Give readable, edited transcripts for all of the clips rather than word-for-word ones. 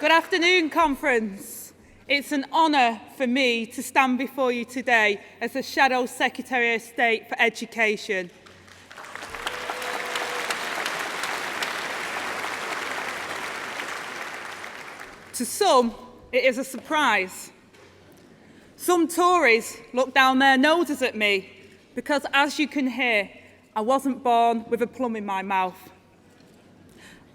Good afternoon, conference. It's an honour for me to stand before you today as the Shadow Secretary of State for Education. To some, it is a surprise. Some Tories look down their noses at me because, as you can hear, I wasn't born with a plum in my mouth.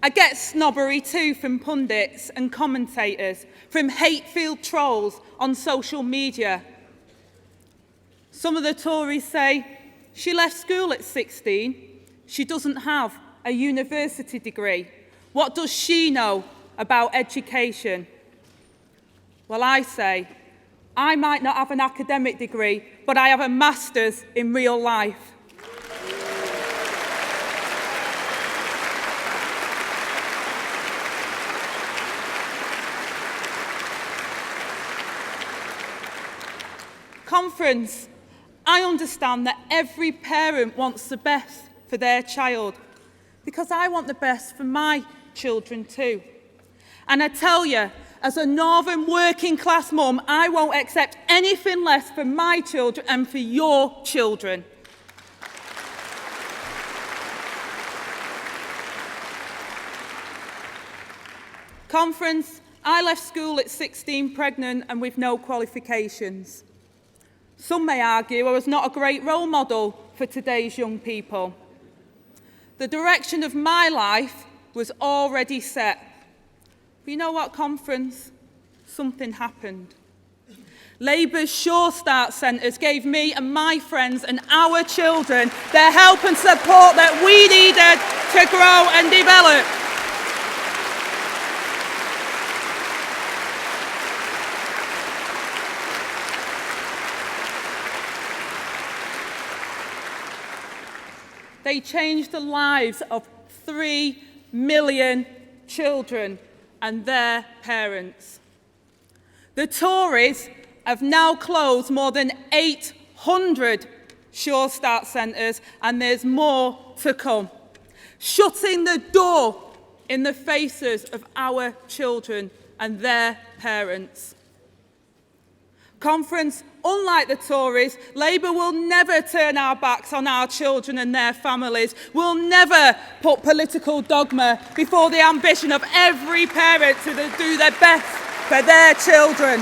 I get snobbery too from pundits and commentators, from hate-filled trolls on social media. Some of the Tories say, she left school at 16, she doesn't have a university degree. What does she know about education? Well, I say, I might not have an academic degree, but I have a master's in real life. Conference, I understand that every parent wants the best for their child, because I want the best for my children too. And I tell you, as a northern working class mum, I won't accept anything less for my children and for your children. Conference, I left school at 16 pregnant and with no qualifications. Some may argue I was not a great role model for today's young people. The direction of my life was already set. But you know what, conference? Something happened. Labour's Sure Start centres gave me and my friends and our children the help and support that we needed to grow and develop. They changed the lives of 3 million children and their parents. The Tories have now closed more than 800 Sure Start centres, and there's more to come, shutting the door in the faces of our children and their parents. Conference, unlike the Tories, Labour will never turn our backs on our children and their families. We'll never put political dogma before the ambition of every parent to do their best for their children.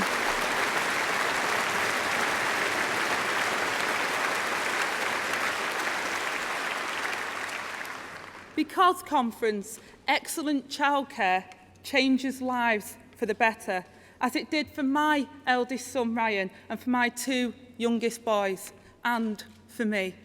Because, conference, excellent childcare changes lives for the better, as it did for my eldest son, Ryan, and for my 2 youngest boys, and for me.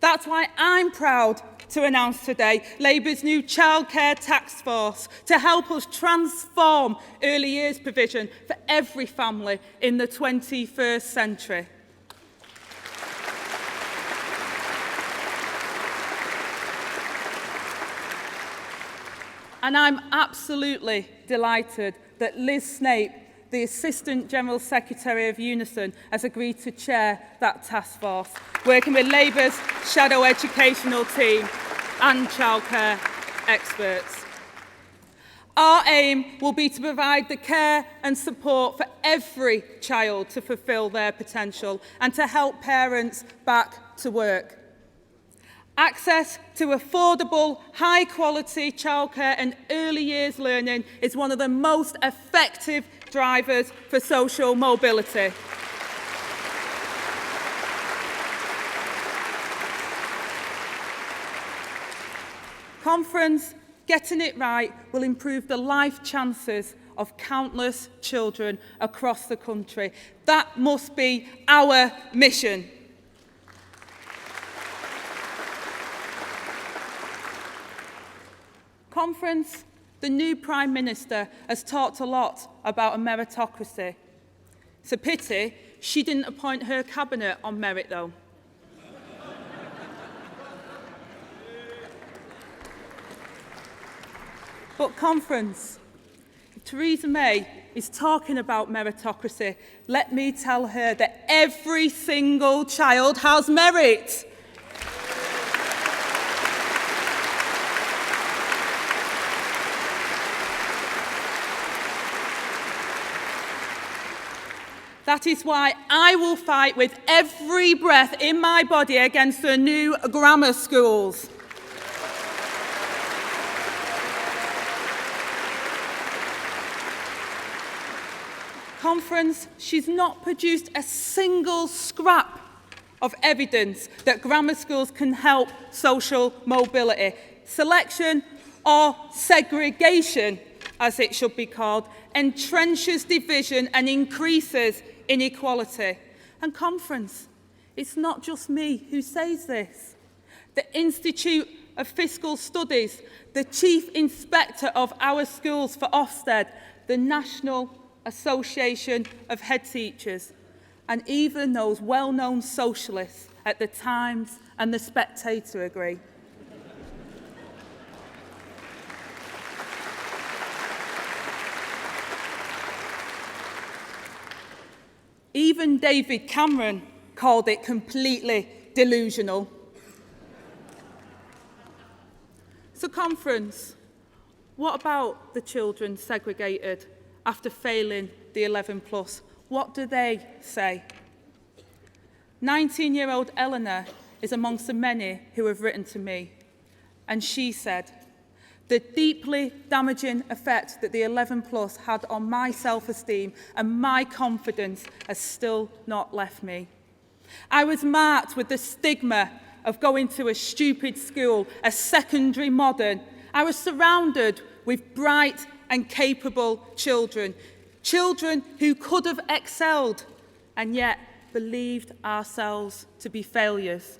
That's why I'm proud to announce today Labour's new childcare task force to help us transform early years provision for every family in the 21st century. And I'm absolutely delighted that Liz Snape, the Assistant General Secretary of Unison, has agreed to chair that task force, working with Labour's shadow educational team and childcare experts. Our aim will be to provide the care and support for every child to fulfil their potential and to help parents back to work. Access to affordable, high-quality childcare and early years learning is one of the most effective drivers for social mobility. Conference, getting it right will improve the life chances of countless children across the country. That must be our mission. Conference, the new Prime Minister has talked a lot about a meritocracy. It's a pity she didn't appoint her cabinet on merit, though. But conference, if Theresa May is talking about meritocracy, let me tell her that every single child has merit. That is why I will fight with every breath in my body against the new grammar schools. Conference, she's not produced a single scrap of evidence that grammar schools can help social mobility. Selection, or segregation, as it should be called, entrenches division and increases inequality. And Conference, it's not just me who says this. The Institute of Fiscal Studies, the Chief Inspector of our schools for Ofsted, the National Association of Head Teachers, and even those well-known socialists at the Times and the Spectator agree. Even David Cameron called it completely delusional. So Conference, what about the children segregated after failing the 11 plus? What do they say? 19-year-old Eleanor is amongst the many who have written to me, and she said, the deeply damaging effect that the 11 plus had on my self-esteem and my confidence has still not left me. I was marked with the stigma of going to a stupid school, a secondary modern. I was surrounded with bright and capable children, children who could have excelled and yet believed ourselves to be failures.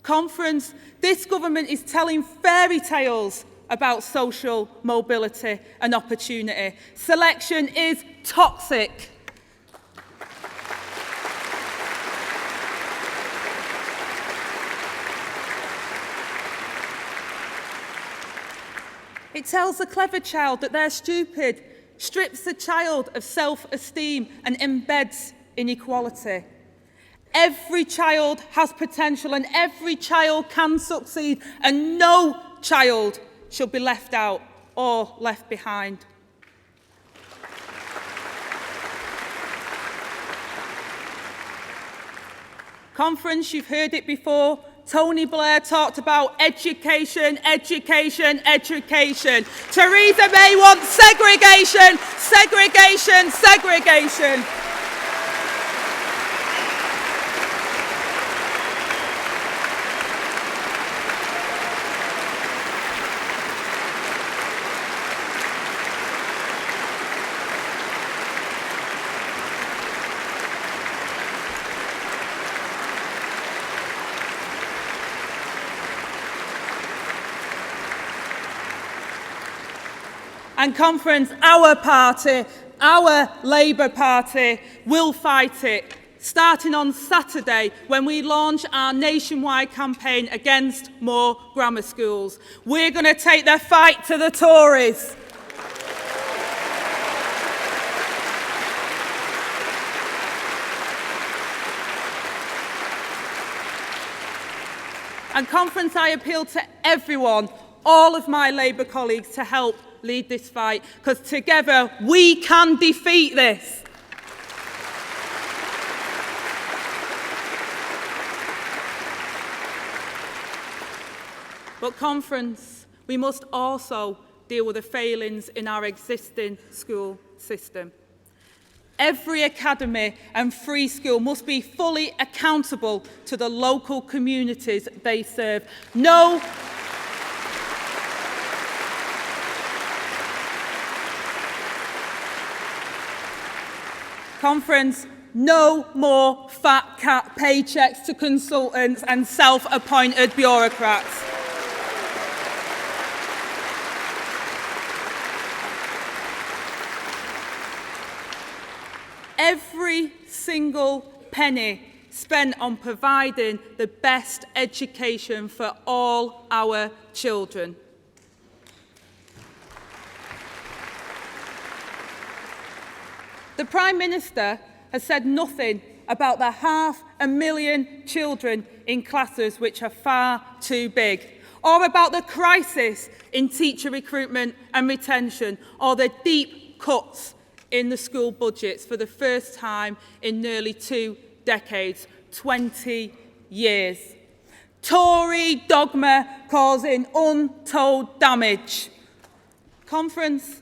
Conference, this government is telling fairy tales about social mobility and opportunity. Selection is toxic. It tells the clever child that they're stupid, strips the child of self-esteem and embeds inequality. Every child has potential and every child can succeed, and no child should be left out or left behind. Conference, you've heard it before. Tony Blair talked about education, education, education. Theresa May wants segregation, segregation, segregation. And Conference, our party, our Labour Party, will fight it, starting on Saturday when we launch our nationwide campaign against more grammar schools. We're going to take the fight to the Tories. And Conference, I appeal to everyone, all of my Labour colleagues, to help lead this fight, because together we can defeat this. But Conference, we must also deal with the failings in our existing school system. Every academy and free school must be fully accountable to the local communities they serve. No Conference, no more fat cat paychecks to consultants and self-appointed bureaucrats. Every single penny spent on providing the best education for all our children. The Prime Minister has said nothing about the 500,000 children in classes which are far too big, or about the crisis in teacher recruitment and retention, or the deep cuts in the school budgets for the first time in nearly 2 decades, 20 years. Tory dogma causing untold damage. Conference,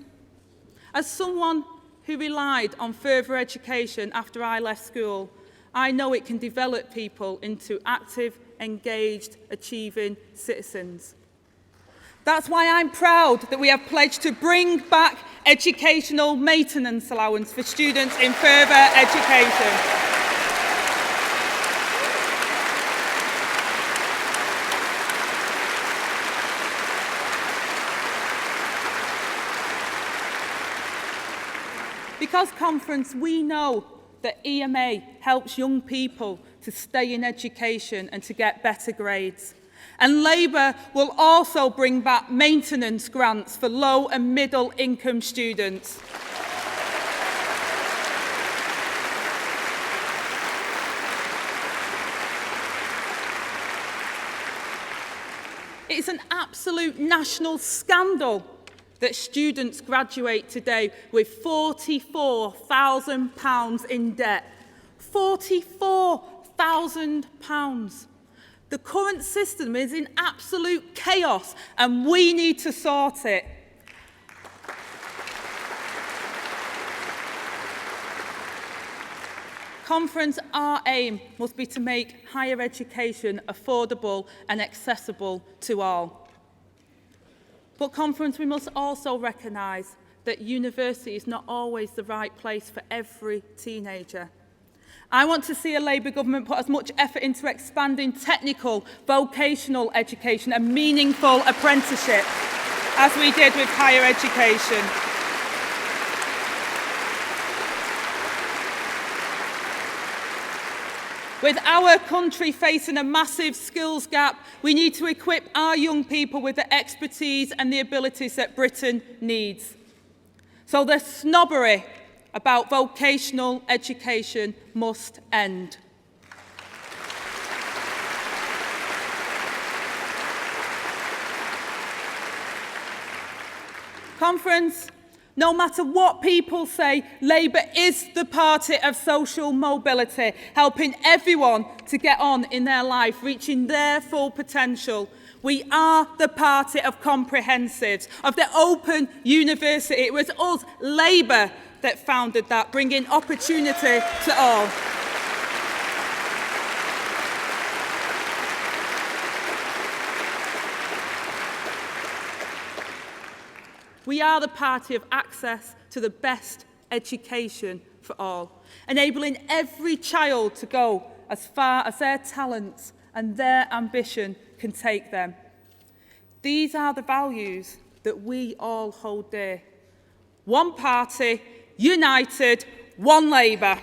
as someone who relied on further education after I left school, I know it can develop people into active, engaged, achieving citizens. That's why I'm proud that we have pledged to bring back educational maintenance allowance for students in further education. Because Conference, we know that EMA helps young people to stay in education and to get better grades. And Labour will also bring back maintenance grants for low and middle income students. It's an absolute national scandal that students graduate today with £44,000 in debt. £44,000. The current system is in absolute chaos and we need to sort it. Conference, our aim must be to make higher education affordable and accessible to all. But Conference, we must also recognise that university is not always the right place for every teenager. I want to see a Labour government put as much effort into expanding technical, vocational education and meaningful apprenticeship as we did with higher education. With our country facing a massive skills gap, we need to equip our young people with the expertise and the abilities that Britain needs. So the snobbery about vocational education must end. Conference, no matter what people say, Labour is the party of social mobility, helping everyone to get on in their life, reaching their full potential. We are the party of comprehensives, of the open university. It was us, Labour, that founded that, bringing opportunity to all. We are the party of access to the best education for all, enabling every child to go as far as their talents and their ambition can take them. These are the values that we all hold dear. One party, united, one Labour.